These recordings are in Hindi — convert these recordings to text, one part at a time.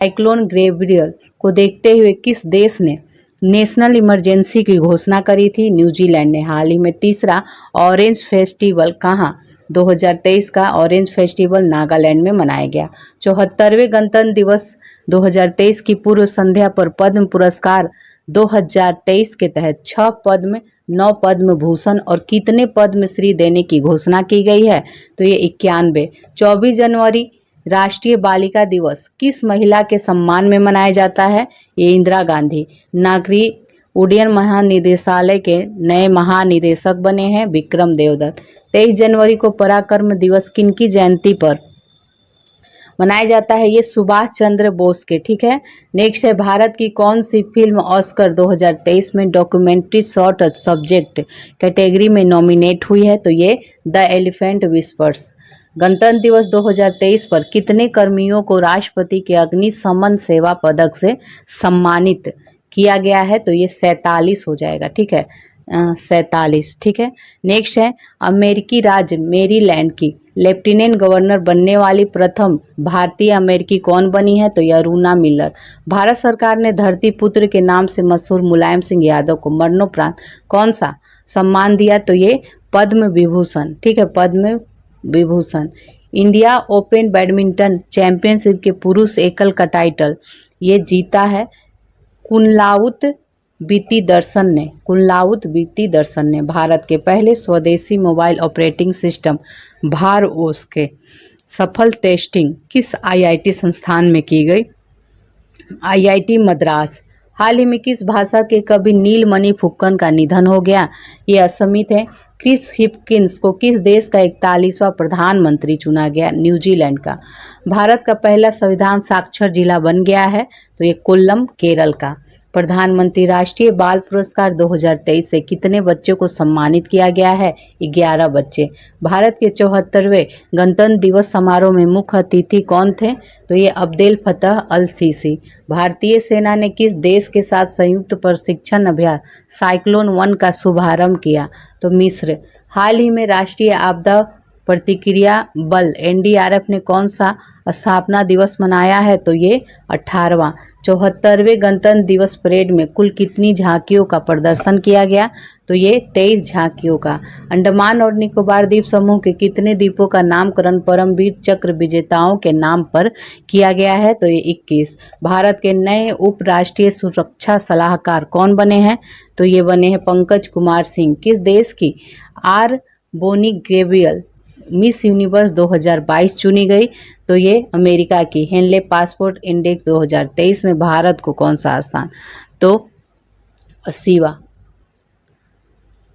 साइक्लोन गैब्रियल को देखते हुए किस देश ने नेशनल इमरजेंसी की घोषणा करी थी? न्यूजीलैंड ने। हाल ही में तीसरा ऑरेंज फेस्टिवल कहाँ 2023 का ऑरेंज फेस्टिवल नागालैंड में मनाया गया। 74वें गणतंत्र दिवस 2023 की पूर्व संध्या पर पद्म पुरस्कार 2023 के तहत 6 पद्म, 9 पद्म भूषण और कितने पद्मश्री देने की घोषणा की गई है? तो ये 91। 24 जनवरी राष्ट्रीय बालिका दिवस किस महिला के सम्मान में मनाया जाता है? ये इंदिरा गांधी। नागरिक उड्डयन महानिदेशालय के नए महानिदेशक बने हैं विक्रम देवदत्त। 23 जनवरी को पराक्रम दिवस किनकी जयंती पर मनाया जाता है? ये सुभाष चंद्र बोस के। ठीक है। नेक्स्ट है, भारत की कौन सी फिल्म ऑस्कर 2023 में डॉक्यूमेंट्री शॉर्ट सब्जेक्ट कैटेगरी में नॉमिनेट हुई है? तो ये द एलिफेंट विस्पर्स। गणतंत्र दिवस 2023 पर कितने कर्मियों को राष्ट्रपति के अग्निशमन सेवा पदक से सम्मानित किया गया है? तो ये 47 हो जाएगा। ठीक है, 47। ठीक है। नेक्स्ट है, अमेरिकी राज्य मेरीलैंड की लेफ्टिनेंट गवर्नर बनने वाली प्रथम भारतीय अमेरिकी कौन बनी है? तो ये अरुणा मिलर। भारत सरकार ने धरती पुत्र के नाम से मशहूर मुलायम सिंह यादव को मरणोपरांत कौन सा सम्मान दिया? तो ये पद्म विभूषण। ठीक है, Padma Vibhushan. India open badminton championship के पुरुष एकल का टाइटल ये जीता है कुनलाउत बीती दर्शन ने। कुनलाउत बीती दर्शन ने। भारत के पहले स्वदेशी मोबाइल ऑपरेटिंग सिस्टम भार ओस के सफल टेस्टिंग किस आईआईटी संस्थान में की गई? आईआईटी मद्रास। हाल ही में किस भाषा के कवि नीलमणि फुक्कन का निधन हो गया? ये असमित है। क्रिस हिपकिंस को किस देश का 41वां प्रधानमंत्री चुना गया? न्यूजीलैंड का। भारत का पहला संविधान साक्षर जिला बन गया है? तो ये कोल्लम, केरल का। प्रधानमंत्री राष्ट्रीय बाल पुरस्कार 2023 से कितने बच्चों को सम्मानित किया गया है? 11 बच्चे। भारत के 74वें गणतंत्र दिवस समारोह में मुख्य अतिथि कौन थे? तो ये अब्देल फतह अल सीसी। भारतीय सेना ने किस देश के साथ संयुक्त प्रशिक्षण अभ्यास साइक्लोन 1 का शुभारंभ किया? तो मिस्र। हाल ही में राष्ट्रीय आपदा प्रतिक्रिया बल एनडीआरएफ ने कौन सा स्थापना दिवस मनाया है? तो ये 18वां। 74वें गणतंत्र दिवस परेड में कुल कितनी झांकियों का प्रदर्शन किया गया? तो ये 23 झांकियों का। अंडमान और निकोबार द्वीप समूह के कितने द्वीपों का नामकरण परमवीर चक्र विजेताओं के नाम पर किया गया है? तो ये 21। भारत के नए उप राष्ट्रीय सुरक्षा सलाहकार कौन बने हैं? तो ये बने हैं पंकज कुमार सिंह। किस देश की R Bonney Gabriel Miss Universe 2022 चुनी गई? तो ये अमेरिका की। हेनले पासपोर्ट इंडेक्स 2023 में भारत को कौन सा स्थान? तो 80वां।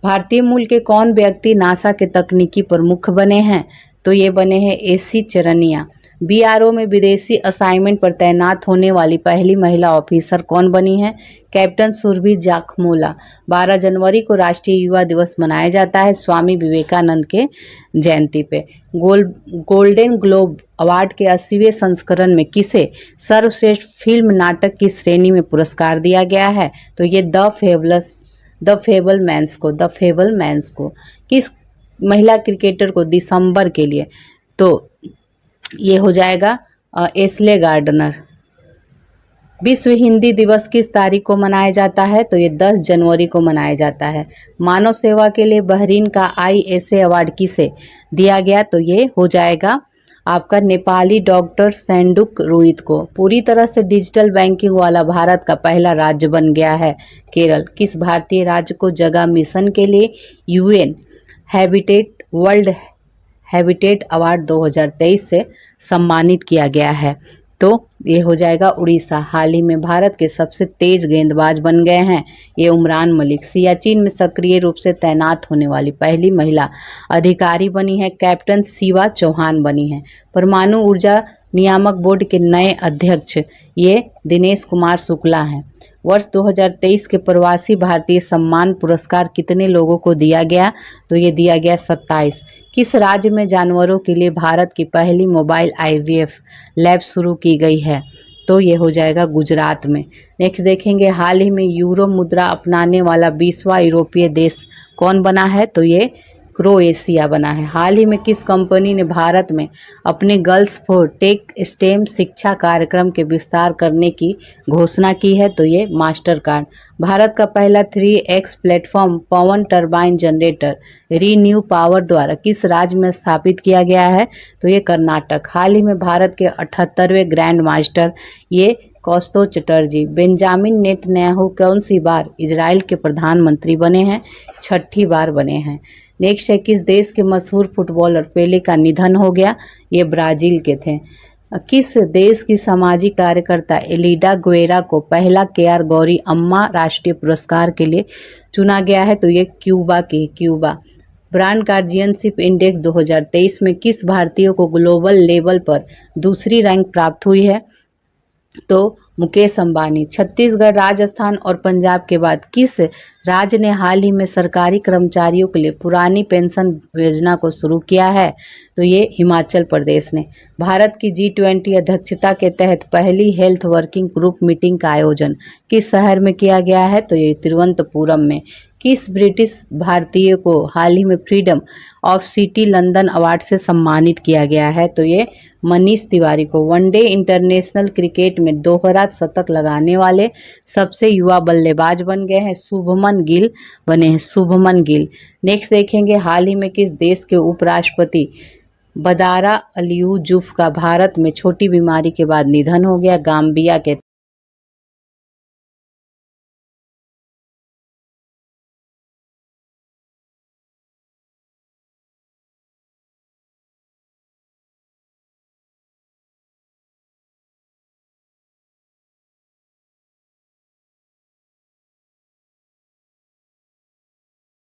भारतीय मूल के कौन व्यक्ति नासा के तकनीकी प्रमुख बने हैं? तो ये बने हैं एसी चरनिया। बीआरओ में विदेशी असाइनमेंट पर तैनात होने वाली पहली महिला ऑफिसर कौन बनी है? कैप्टन सुरभि जाखमोला। 12 जनवरी को राष्ट्रीय युवा दिवस मनाया जाता है स्वामी विवेकानंद के जयंती पे। गोल्डन ग्लोब अवार्ड के 80वें संस्करण में किसे सर्वश्रेष्ठ फिल्म नाटक की श्रेणी में पुरस्कार दिया गया है? तो ये द फेबल मैन्स को। किस महिला क्रिकेटर को दिसंबर के लिए? तो ये हो जाएगा एस्ले गार्डनर। विश्व हिंदी दिवस किस तारीख को मनाया जाता है? तो ये 10 जनवरी को मनाया जाता है। मानव सेवा के लिए बहरीन का ISA अवार्ड किसे दिया गया? तो ये हो जाएगा आपका नेपाली डॉक्टर सैंडुक रुइत को। पूरी तरह से डिजिटल बैंकिंग वाला भारत का पहला राज्य बन गया है केरल। किस भारतीय राज्य को जगह मिशन के लिए UN वर्ल्ड हैबिटेट अवार्ड 2023 से सम्मानित किया गया है? तो ये हो जाएगा उड़ीसा। हाल ही में भारत के सबसे तेज गेंदबाज बन गए हैं ये उमरान मलिक। सियाचिन में सक्रिय रूप से तैनात होने वाली पहली महिला अधिकारी बनी है कैप्टन शिवा चौहान बनी है। परमाणु ऊर्जा नियामक बोर्ड के नए अध्यक्ष ये दिनेश कुमार शुक्ला हैं। वर्ष 2023 के प्रवासी भारतीय सम्मान पुरस्कार कितने लोगों को दिया गया? तो ये दिया गया 27। किस राज्य में जानवरों के लिए भारत की पहली मोबाइल IVF लैब शुरू की गई है? तो ये हो जाएगा गुजरात में। नेक्स्ट देखेंगे, हाल ही में यूरो मुद्रा अपनाने वाला 20वां यूरोपीय देश कौन बना है? तो ये क्रोएशिया बना है। हाल ही में किस कंपनी ने भारत में अपने गर्ल्स फॉर टेक स्टेम शिक्षा कार्यक्रम के विस्तार करने की घोषणा की है? तो ये मास्टर कार्ड। भारत का पहला 3x प्लेटफॉर्म पवन टरबाइन जनरेटर रीन्यू पावर द्वारा किस राज्य में स्थापित किया गया है? तो ये कर्नाटक। हाल ही में भारत के 78वें ग्रैंड मास्टर ये कौस्तुभ चटर्जी। बेंजामिन नेतन्याहू कौन सी बार इजराइल के प्रधानमंत्री बने हैं? 6ठी बार बने हैं। नेक्स्ट है, किस देश के मशहूर फुटबॉलर पेले का निधन हो गया? ये ब्राजील के थे। किस देश की सामाजिक कार्यकर्ता एलिडा गुएरा को पहला केआर गौरी अम्मा राष्ट्रीय पुरस्कार के लिए चुना गया है? तो ये क्यूबा की क्यूबा। ब्रांड गार्जियनशिप इंडेक्स 2023 में किस भारतीय को ग्लोबल लेवल पर दूसरी रैंक प्राप्त हुई है? तो मुकेश अंबानी। छत्तीसगढ़, राजस्थान और पंजाब के बाद किस राज्य ने हाल ही में सरकारी कर्मचारियों के लिए पुरानी पेंशन योजना को शुरू किया है? तो ये हिमाचल प्रदेश ने। भारत की G20 अध्यक्षता के तहत पहली हेल्थ वर्किंग ग्रुप मीटिंग का आयोजन किस शहर में किया गया है? तो ये तिरुवनंतपुरम में। किस ब्रिटिश भारतीय को हाल ही में freedom of city London award से सम्मानित किया गया है? तो ये मनीष तिवारी को। वनडे इंटरनेशनल क्रिकेट में दोहरा शतक लगाने वाले सबसे युवा बल्लेबाज बन गए हैं शुभमन गिल बने हैं, शुभमन गिल। नेक्स्ट देखेंगे, हाल ही में किस देश के उपराष्ट्रपति बदारा अलियू जुफ का भारत में छोटी बीमारी के बाद निधन हो गया? गाम्बिया के